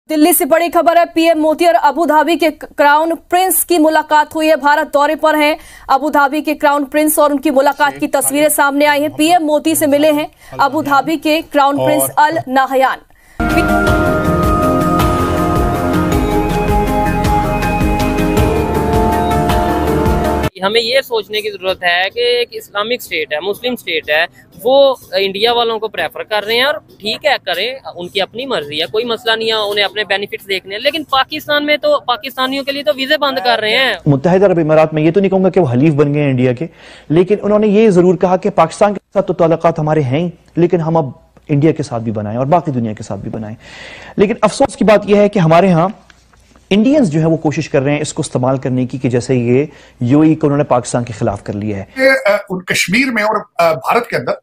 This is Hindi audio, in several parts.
दिल्ली से बड़ी खबर है। पीएम मोदी और अबू धाबी के क्राउन प्रिंस की मुलाकात हुई है। भारत दौरे पर हैं अबू धाबी के क्राउन प्रिंस और उनकी मुलाकात की तस्वीरें सामने आई हैं। पीएम मोदी से मिले हैं अबू धाबी के क्राउन प्रिंस अल नाहयान। हमें ये सोचने की जरूरत है कि एक इस्लामिक स्टेट है, मुस्लिम स्टेट है, वो इंडिया वालों को प्रेफर कर रहे हैं और ठीक है, करें, उनकी अपनी मर्जी है, कोई मसला नहीं है, उन्हें अपने बेनिफिट्स देखने हैं। लेकिन पाकिस्तान में तो पाकिस्तानियों के लिए तो वीजे बंद कर रहे हैं। मुत्तहिदा अरब इमारात में ये तो नहीं कहूंगा कि वो हलीफ बन गए इंडिया के, लेकिन उन्होंने ये जरूर कहा कि पाकिस्तान के साथ तो ताल्लुकात हमारे हैं ही, लेकिन हम अब इंडिया के साथ भी बनाएं और बाकी दुनिया के साथ भी बनाएं। लेकिन अफसोस की बात यह है कि हमारे यहाँ इंडियंस जो है वो कोशिश कर रहे हैं इसको इस्तेमाल करने की कि जैसे ये यूएई को उन्होंने पाकिस्तान के खिलाफ कर लिया है। उन कश्मीर में और भारत के अंदर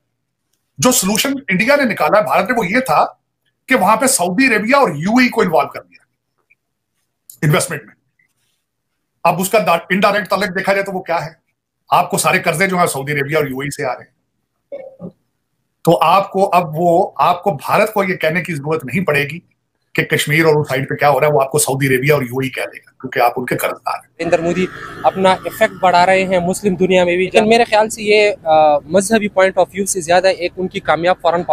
जो सोल्यूशन इंडिया ने निकाला है, भारत ने, वो ये था कि वहां पे सऊदी अरेबिया और यूएई को इन्वॉल्व कर दिया इन्वेस्टमेंट में। अब उसका इनडायरेक्ट ताल्लुक देखा जाए तो वो क्या है, आपको सारे कर्जे जो है सऊदी अरेबिया और यूएई से आ रहे हैं। तो आपको भारत को ये कहने की जरूरत नहीं पड़ेगी कि कश्मीर और उस साइड पे क्या हो रहा है, वो आपको सऊदी अरेबिया और यूएई कह देगा, क्योंकि आप उनके कर्जदार हैं। नरेंद्र मोदी अपना इफेक्ट बढ़ा रहे हैं मुस्लिम दुनिया में भी, लेकिन मेरे ख्याल से ये मजहबी पॉइंट ऑफ व्यू से ज्यादा एक उनकी कामयाब फॉरेन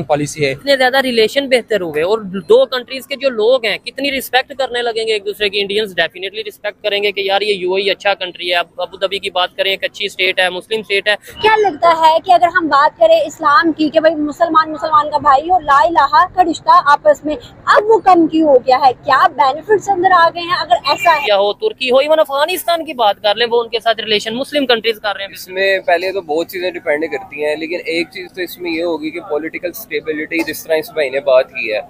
पॉलिसी है। इतने ज्यादा रिलेशन बेहतर हुए और दो कंट्रीज के जो लोग हैं कितनी रिस्पेक्ट करने लगेंगे एक दूसरे की। इंडियंस डेफिनेटली रिस्पेक्ट करेंगे कि यार ये यूएई अच्छा कंट्री है। अबू धाबी की बात करें, एक अच्छी स्टेट है, मुस्लिम स्टेट है। क्या लगता है कि अगर हम बात करें इस्लाम की कि भाई मुसलमान का भाई और ला इलाहा का रिश्ता आपस में अब वो कम क्यों हो गया है, क्या बेनिफिट्स अंदर आ गए हैं? अगर ऐसा है, या हो तुर्की हो, इवन अफगानिस्तान की बात कर लें, वो उनके साथ रिलेशन मुस्लिम कंट्रीज कर रहे हैं। इसमें पहले तो बहुत चीजें डिपेंड करती हैं, लेकिन एक चीज तो इसमें ये होगी कि पॉलिटिकल स्टेबिलिटी, जिस तरह इस भाई ने बात की है,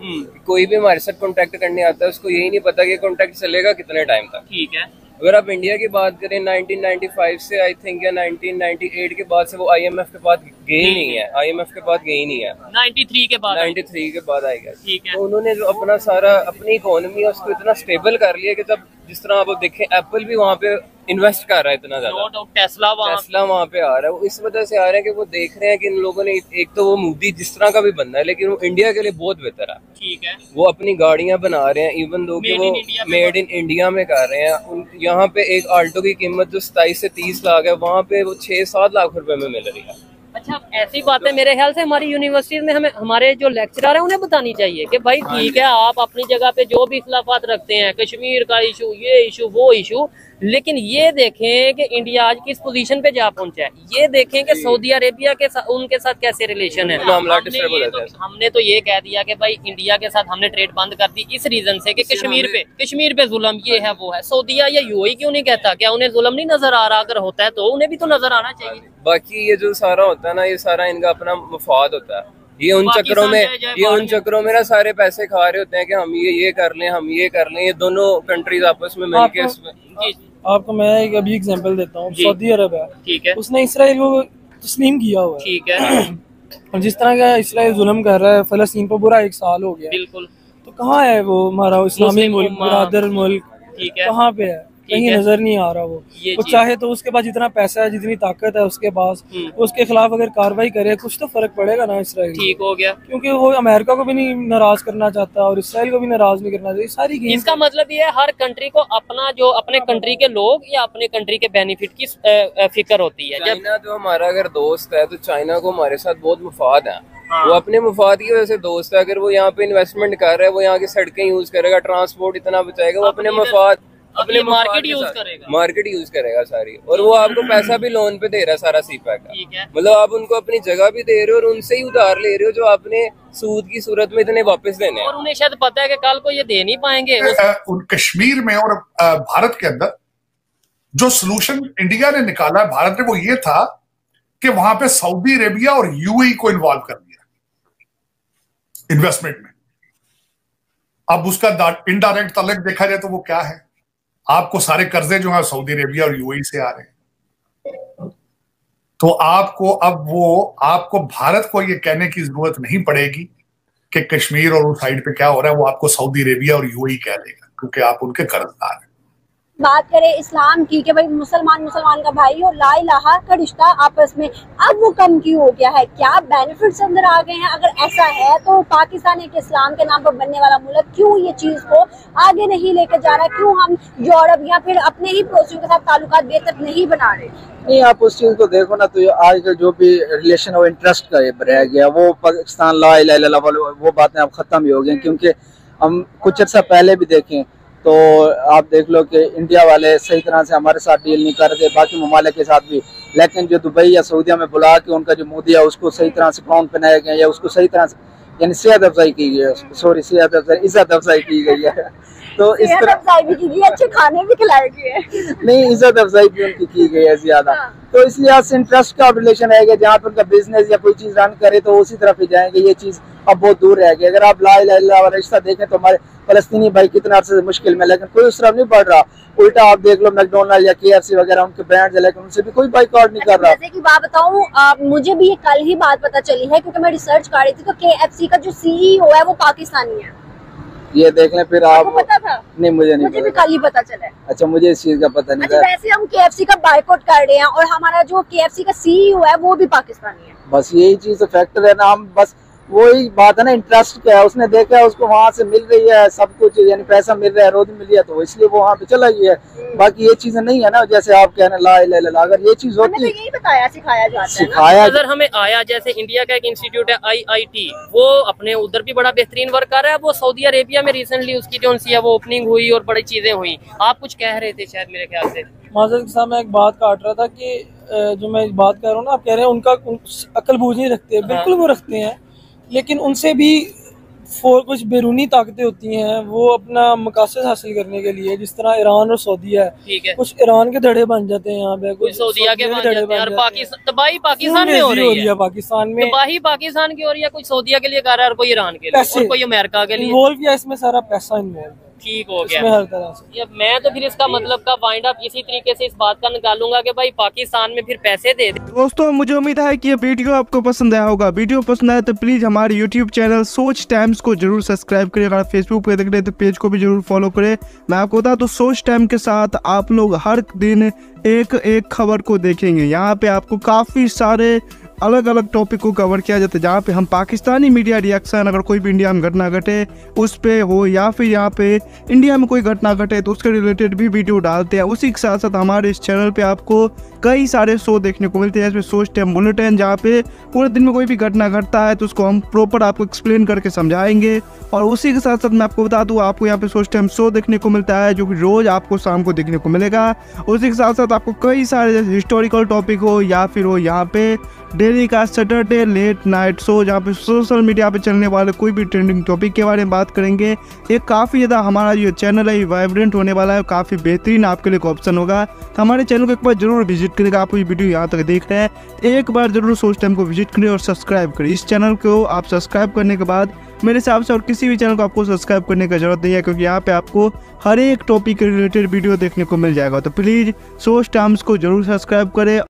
कोई भी हमारे साथ कांटेक्ट करने आता है उसको यही नहीं पता कि कांटेक्ट चलेगा कितने टाइम तक। ठीक है, अगर आप इंडिया की बात करें 1995 से आई थिंक या 1998 के बाद से वो आईएमएफ के बाद गए ही नहीं है, आईएमएफ के बाद गए ही नहीं है। 93 के बाद आएगा। ठीक है, तो उन्होंने जो अपना सारा अपनी इकोनॉमी है उसको इतना स्टेबल कर लिया कि जब जिस तरह आप देखें एप्पल भी वहाँ पे इन्वेस्ट कर रहा है इतना ज्यादा, टेस्ला वहाँ पे आ रहा है। वो इस वजह से आ रहा है कि वो देख रहे हैं कि इन लोगों ने, एक तो वो मोदी जिस तरह का भी बंदा है लेकिन वो इंडिया के लिए बहुत बेहतर है। ठीक है, वो अपनी गाड़ियां बना रहे हैं, इवन दो कि वो मेड इन इंडिया में कर रहे हैं। यहाँ पे एक आल्टो की कीमत जो 27 से 30 लाख है, वहाँ पे वो 6-7 लाख रुपए में मिल रही है। अच्छा, ऐसी बातें मेरे ख्याल से हमारी यूनिवर्सिटीज में हमारे जो लेक्चरर हैं उन्हें बतानी चाहिए कि भाई ठीक है, आप अपनी जगह पे जो भी इख्लाफात रखते हैं, कश्मीर का इशू, ये इशू, वो इशू, लेकिन ये देखें कि इंडिया आज किस पोजीशन पे जा पहुंचा है। ये देखें कि सऊदी अरेबिया के साथ उनके साथ कैसे रिलेशन है। हमने तो ये कह दिया कि भाई इंडिया के साथ हमने ट्रेड बंद कर दी इस रीजन से कि कश्मीर पे जुल्म ये है वो है। सऊदिया या यूएई क्यों नहीं कहता? क्या उन्हें जुल्म नहीं नजर आ रहा? अगर होता है तो उन्हें भी तो नजर आना चाहिए। बाकी ये जो सारा होता है ना, ये सारा इनका अपना मफाद होता है। ये उन चक्रों में ना सारे पैसे खा रहे होते हैं कि हम ये कर लें, हम ये कर लें। ये दोनों कंट्रीज आपस में मिलके, आपको मैं एक अभी एग्जांपल देता हूँ। सऊदी अरब है, ठीक है, उसने इसराइल को तस्लीम किया हुआ है। ठीक है, और जिस तरह का इसराइल जुल्म कर रहा है फलस्तीन पर, बुरा 1 साल हो गया। बिल्कुल। तो कहाँ है वो हमारा इस्लामी मुल्क, बरादर मुल्क? ठीक है, कहाँ पे है? कहीं नजर नहीं आ रहा। वो चाहे तो उसके पास जितना पैसा है, जितनी ताकत है उसके पास, उसके खिलाफ अगर कार्रवाई करे कुछ तो फर्क पड़ेगा ना इसराइल। ठीक हो गया, क्योंकि वो अमेरिका को भी नहीं नाराज करना चाहता और इसराइल को भी नाराज नहीं करना चाहिए। सारी इसका मतलब ये है हर कंट्री को अपना, जो अपने कंट्री के लोग या अपने कंट्री के बेनिफिट की फिक्र होती है। चाइना जो हमारा अगर दोस्त है तो चाइना को हमारे साथ बहुत मुफाद है। वो अपने मुफाद की वजह से दोस्त है। अगर वो यहाँ पे इन्वेस्टमेंट कर रहा है, वो यहाँ की सड़कें यूज करेगा, ट्रांसपोर्ट इतना बचाएगा, वो अपने मुफाद, अपने मार्केट यूज करेगा सारी। और वो आपको पैसा भी लोन पे दे रहा है सारा सीपैक का। मतलब आप उनको अपनी जगह भी दे रहे हो और उनसे ही उधार ले रहे हो जो आपने सूद की सूरत में इतने वापस देने हैं। और उन्हें शायद पता है कि कल को ये दे नहीं पाएंगे। उन कश्मीर में और भारत के अंदर जो सोल्यूशन इंडिया ने निकाला है, भारत ने, वो ये था कि वहां पे सऊदी अरेबिया और यूएई को इन्वॉल्व कर दिया इन्वेस्टमेंट में। अब उसका इनडायरेक्ट ताल्लुक देखा जाए तो वो क्या है, आपको सारे कर्जे जो है सऊदी अरेबिया और यूएई से आ रहे हैं। तो आपको भारत को ये कहने की जरूरत नहीं पड़ेगी कि कश्मीर और उस साइड पे क्या हो रहा है, वो आपको सऊदी अरेबिया और यूएई कह देगा, क्योंकि आप उनके कर्जदार हैं। बात करें इस्लाम की कि भाई मुसलमान मुसलमान का भाई और ला इलाहा का रिश्ता आपस में, अब वो कम क्यों हो गया है? क्या बेनिफिट्स अंदर आ गए हैं? अगर ऐसा है तो पाकिस्तान एक इस्लाम के नाम पर बनने वाला मुल्क क्यों ये चीज को आगे नहीं लेकर जा रहा है? क्यों हम यूरोप या फिर अपने ही पड़ोसियों के साथ ताल्लुकात बेहतर नहीं बना रहे? नहीं, आप उस चीज को देखो ना, तो आजकल जो भी रिलेशन ऑफ इंटरेस्ट का रह गया वो पाकिस्तान ला इलाहा इल्लल्लाह वो बातें अब खत्म ही हो गई। क्योंकि हम कुछ अर्सा पहले भी देखें तो आप देख लो कि इंडिया वाले सही तरह से हमारे साथ डील नहीं कर रहे, बाकी ममालिक के साथ भी। लेकिन जो दुबई या सऊदीया में बुला के उनका जो मोदी है उसको सही तरह से क्राउन पहनाया गया या उसको सही तरह से यानी सेहत अफजाई की गई है, सॉरी सेहत अफजाई, इज्जत अफजाई की गई है। तो इस तरह अच्छे खाने भी खिलाए गए नहीं, इज्जत अफजाई भी उनकी की गई है ज्यादा। तो इस लिहाज से इंटरेस्ट का रिलेशन है कि जहाँ पर उनका बिजनेस या कोई चीज रन करे तो उसी तरफ ही जाएंगे। ये चीज अब बहुत दूर रह गई। अगर आप ला इलाहा इल्लल्लाह वाला रिश्ता देखें तो हमारे फलस्तीनी भाई कितना अर्से से मुश्किल में, लेकिन कोई उस तरफ नहीं बढ़ रहा। उल्टा आप देख लो मैकडोनल्ड या KFC वगैरह उनके ब्रांड है, लेकिन उनसे भी कोई बाइकआउट नहीं कर रहा। जैसे कि बात बताऊं, मुझे भी ये कल ही बात पता चली है क्योंकि मैं रिसर्च कर रही थी, तो KFC का जो CEO है वो पाकिस्तानी है। ये देख लें फिर आप। पता था? नहीं, मुझे भी कल ही पता चला। अच्छा, मुझे इस चीज का पता नहीं था। वैसे हम KFC का बाइकआउट कर रहे हैं और हमारा जो KFC का CEO है वो भी पाकिस्तानी है। बस यही चीज फैक्टर है ना, हम बस वही बात है ना, इंटरेस्ट क्या है, उसने देखा है उसको वहाँ से मिल रही है सब कुछ, यानी पैसा मिल रहा है, रोटी मिल रही है, तो इसलिए वो वहाँ पे चला गया है। बाकी ये चीजें नहीं है ना, जैसे आप कहना ला इलाहा इल्लल्लाह, अगर ये चीज होती, तो यही बताया सिखाया जाता है, सिखाया अगर हमें आया। जैसे इंडिया का एक इंस्टीट्यूट है IIT, वो अपने उधर भी बड़ा बेहतरीन वर्क कर रहा है। वो सऊदी अरेबिया में रिसेंटली उसकी जो है वो ओपनिंग हुई और बड़ी चीजें हुई। आप कुछ कह रहे थे शायद मेरे ख्याल से। माजर के साथ मैं एक बात काट रहा था कि जो मैं बात कर रहा हूँ ना, आप कह रहे हैं उनका अक्ल बूझ नहीं रखते, बिल्कुल वो रखते हैं, लेकिन उनसे भी कुछ बैरूनी ताकतें होती हैं, वो अपना मकासद हासिल करने के लिए, जिस तरह ईरान और सऊदी है, कुछ ईरान के धड़े बन जाते हैं यहाँ पे, कुछ सऊदीया के बन जाते हैं, और तबाही पाकिस्तान में हो रही है, पाकिस्तान में तबाही पाकिस्तान की हो रही है। कुछ सऊदीया के लिए कर रहा है और कोई ईरान के लिए और कोई अमेरिका के लिए इन्वॉल्व किया, इसमें सारा पैसा इन्वॉल्व ठीक हो गया हर तरह से। मैं तो फिर इसका मतलब का वाइंड अप इसी तरीके से इस बात का निकालूंगा कि भाई पाकिस्तान में फिर पैसे दे दे। दोस्तों, मुझे उम्मीद है कि ये वीडियो आपको पसंद आया होगा। वीडियो पसंद आया तो प्लीज हमारे YouTube चैनल सोच टाइम्स को जरूर सब्सक्राइब करें। अगर फेसबुक पे देख रहे तो पेज को भी जरूर फॉलो करें। मैं आपको बता तो सोच टाइम के साथ आप लोग हर दिन एक खबर को देखेंगे। यहाँ पे आपको काफी सारे अलग अलग टॉपिक को कवर किया जाता है, जहाँ पे हम पाकिस्तानी मीडिया रिएक्शन, अगर कोई भी इंडिया में घटना घटे उस पे हो, या फिर यहाँ पे इंडिया में कोई घटना घटे तो उसके रिलेटेड भी वीडियो डालते हैं। उसी के साथ साथ हमारे इस चैनल पे आपको कई सारे शो देखने को मिलते हैं, जैसे सोच टाइम बुलेटिन, जहाँ पे पूरे दिन में कोई भी घटना घटता है तो उसको हम प्रॉपर आपको एक्सप्लेन करके समझाएंगे। और उसी के साथ साथ मैं आपको बता दूँ, आपको यहाँ पे सोच टाइम शो देखने को मिलता है जो कि रोज आपको शाम को देखने को मिलेगा। उसी के साथ साथ आपको कई सारे जैसे हिस्टोरिकल टॉपिक हो या फिर हो यहाँ पे डेली का सैटरडे लेट नाइट शो, जहाँ पे सोशल मीडिया पे चलने वाले कोई भी ट्रेंडिंग टॉपिक के बारे में बात करेंगे। ये काफ़ी ज़्यादा हमारा जो चैनल है वाइब्रेंट होने वाला है, काफ़ी बेहतरीन आपके लिए ऑप्शन होगा। तो हमारे चैनल को एक बार जरूर विजिट करेगा। आप ये वीडियो यहाँ तक देख रहे हैं, एक बार जरूर सोच टाइम को विजिट करें और सब्सक्राइब करें। इस चैनल को आप सब्सक्राइब करने के बाद मेरे हिसाब से और किसी भी चैनल को आपको सब्सक्राइब करने की जरूरत नहीं है, क्योंकि यहाँ पे आपको हर एक टॉपिक के रिलेटेड वीडियो देखने को मिल जाएगा। तो प्लीज़ सोच टाइम्स को जरूर सब्सक्राइब करें।